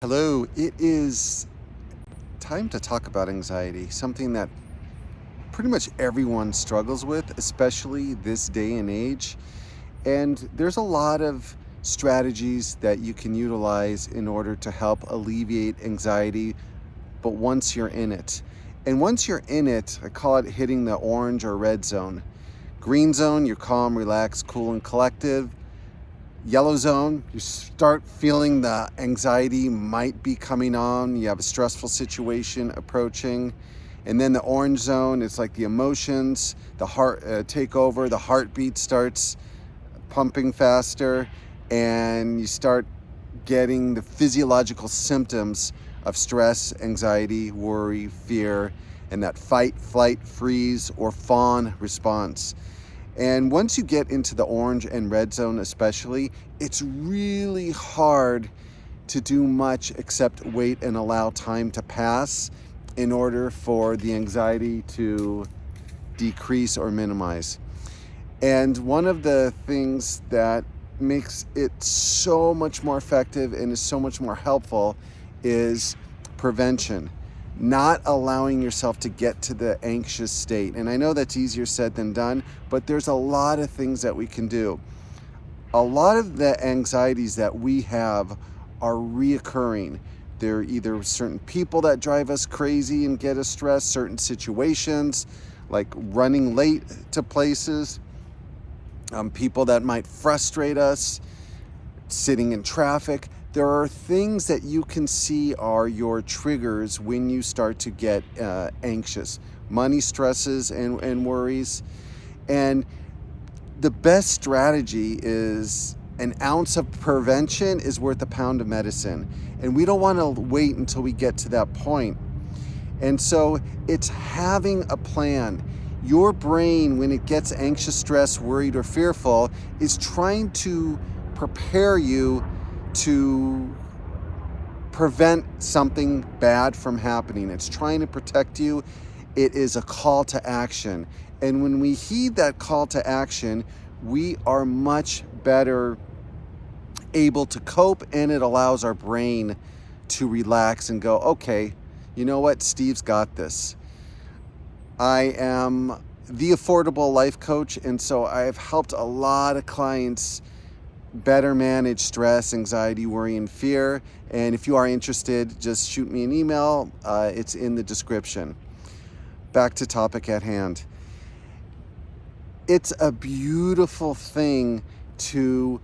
Hello, it is time to talk about anxiety, something that pretty much everyone struggles with, especially this day and age. And there's a lot of strategies that you can utilize in order to help alleviate anxiety, but once you're in it. And once you're in it, I call it hitting the orange or red zone. Green zone, you're calm, relaxed, cool, and collective. Yellow zone, you start feeling the anxiety might be coming on. You have a stressful situation approaching. And then the orange zone, it's like the emotions, the heart take over, the heartbeat starts pumping faster, and you start getting the physiological symptoms of stress, anxiety, worry, fear, and that fight, flight, freeze, or fawn response. And once you get into the orange and red zone especially, it's really hard to do much except wait and allow time to pass in order for the anxiety to decrease or minimize. And one of the things that makes it so much more effective and is so much more helpful is prevention. Not allowing yourself to get to the anxious state. And I know that's easier said than done, but there's a lot of things that we can do. A lot of the anxieties that we have are reoccurring. They're either certain people that drive us crazy and get us stressed, certain situations like running late to places, people that might frustrate us, sitting in traffic. There are things that you can see are your triggers when you start to get anxious. Money stresses and worries. And the best strategy is an ounce of prevention is worth a pound of medicine. And we don't want to wait until we get to that point. And so it's having a plan. Your brain, when it gets anxious, stressed, worried, or fearful, is trying to prepare you to prevent something bad from happening. It's trying to protect you. It is a call to action. And when we heed that call to action, we are much better able to cope, and it allows our brain to relax and go, okay, you know what, Steve's got this. I am the affordable life coach, and so I've helped a lot of clients better manage stress, anxiety, worry, and fear. And if you are interested, just shoot me an email. It's in the description. Back to topic at hand. It's a beautiful thing to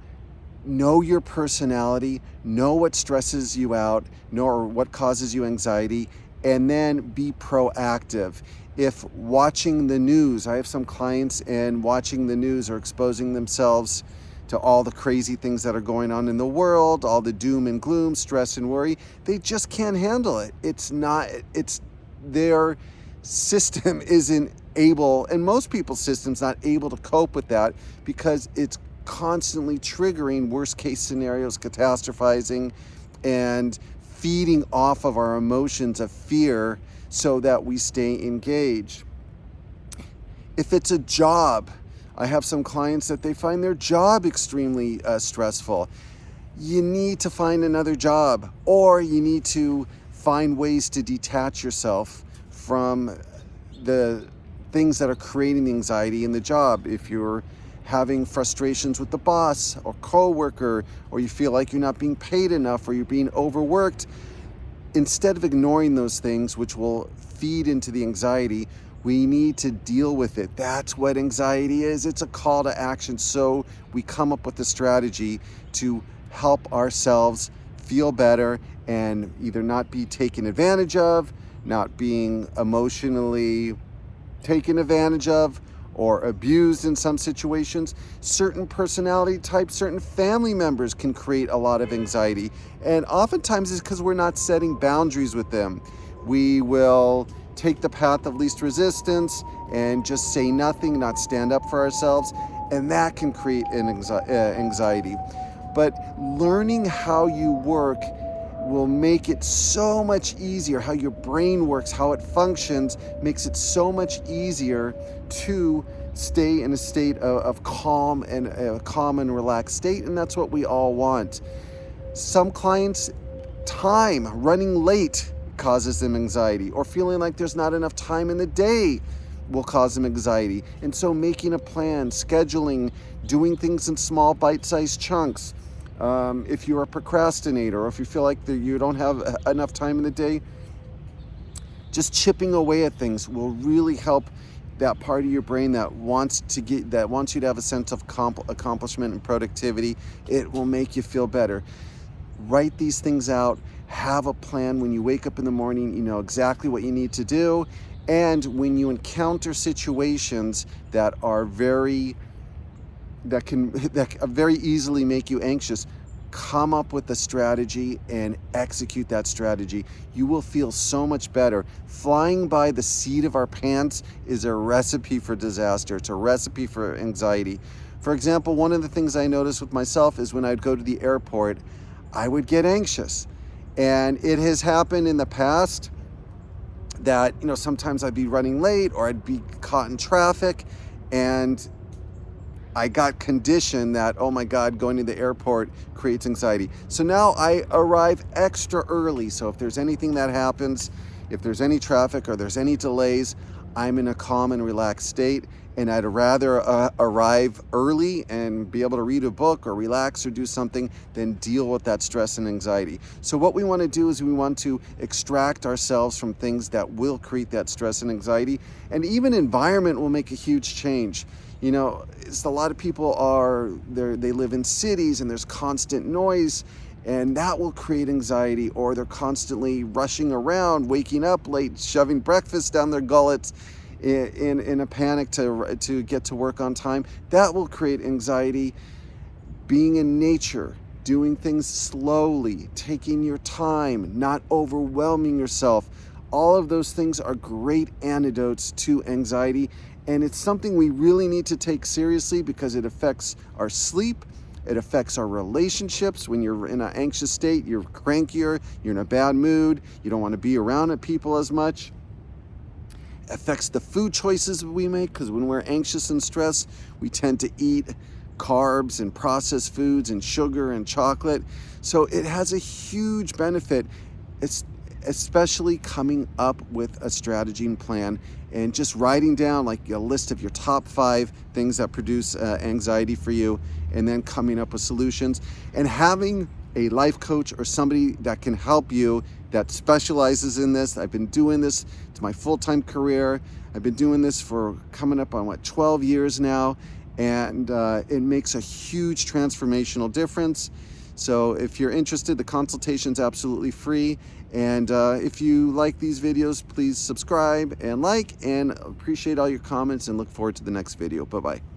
know your personality, know what stresses you out, know what causes you anxiety, and then be proactive. If watching the news, I have some clients, and watching the news are exposing themselves to all the crazy things that are going on in the world, all the doom and gloom, stress and worry. They just can't handle it. It's their system isn't able, and most people's system's not able to cope with that because it's constantly triggering worst case scenarios, catastrophizing, and feeding off of our emotions of fear so that we stay engaged. If it's a job, I have some clients that they find their job extremely stressful. You need to find another job, or you need to find ways to detach yourself from the things that are creating the anxiety in the job. If you're having frustrations with the boss or coworker, or you feel like you're not being paid enough, or you're being overworked, instead of ignoring those things, which will feed into the anxiety, we need to deal with it. That's what anxiety is. It's a call to action. So we come up with a strategy to help ourselves feel better and either not be taken advantage of, not being emotionally taken advantage of, or abused in some situations. Certain personality types, certain family members can create a lot of anxiety. And oftentimes it's because we're not setting boundaries with them. We will take the path of least resistance and just say nothing, not stand up for ourselves, and that can create an anxiety. But learning how you work will make it so much easier. How your brain works, how it functions, makes it so much easier to stay in a state of calm and relaxed state, and that's what we all want. Some clients Time, running late causes them anxiety, or feeling like there's not enough time in the day will cause them anxiety. And so making a plan, scheduling, doing things in small bite-sized chunks. If you're a procrastinator, or if you feel like you don't have enough time in the day, just chipping away at things will really help that part of your brain that wants you to have a sense of accomplishment and productivity. It will make you feel better. Write these things out. Have a plan. When you wake up in the morning, you know exactly what you need to do. And when you encounter situations that can very easily make you anxious, come up with a strategy and execute that strategy. You will feel so much better. Flying by the seat of our pants is a recipe for disaster. It's a recipe for anxiety. For example, one of the things I noticed with myself is when I'd go to the airport, I would get anxious. And it has happened in the past that, you know, sometimes I'd be running late or I'd be caught in traffic, and I got conditioned that, oh my God, going to the airport creates anxiety. So now I arrive extra early. So if there's anything that happens, if there's any traffic or there's any delays, I'm in a calm and relaxed state. And I'd rather arrive early and be able to read a book or relax or do something than deal with that stress and anxiety. So what we want to do is we want to extract ourselves from things that will create that stress and anxiety. And even environment will make a huge change. You know, a lot of people they live in cities and there's constant noise, and that will create anxiety. Or they're constantly rushing around, waking up late, shoving breakfast down their gullets in a panic to get to work on time. That will create anxiety. Being in nature, doing things slowly, taking your time, not overwhelming yourself. All of those things are great antidotes to anxiety. And it's something we really need to take seriously because it affects our sleep. It affects our relationships. When you're in an anxious state, you're crankier, you're in a bad mood, you don't want to be around people as much. It affects the food choices we make, because when we're anxious and stressed, we tend to eat carbs and processed foods and sugar and chocolate. So it has a huge benefit. It's especially coming up with a strategy and plan and just writing down like a list of your top 5 things that produce anxiety for you, and then coming up with solutions, and having a life coach or somebody that can help you that specializes in this. I've been doing this. It's my full-time career. I've been doing this for coming up on 12 years now, and it makes a huge transformational difference. So if you're interested, the consultation is absolutely free. And if you like these videos, please subscribe and like, and appreciate all your comments, and look forward to the next video. Bye-bye.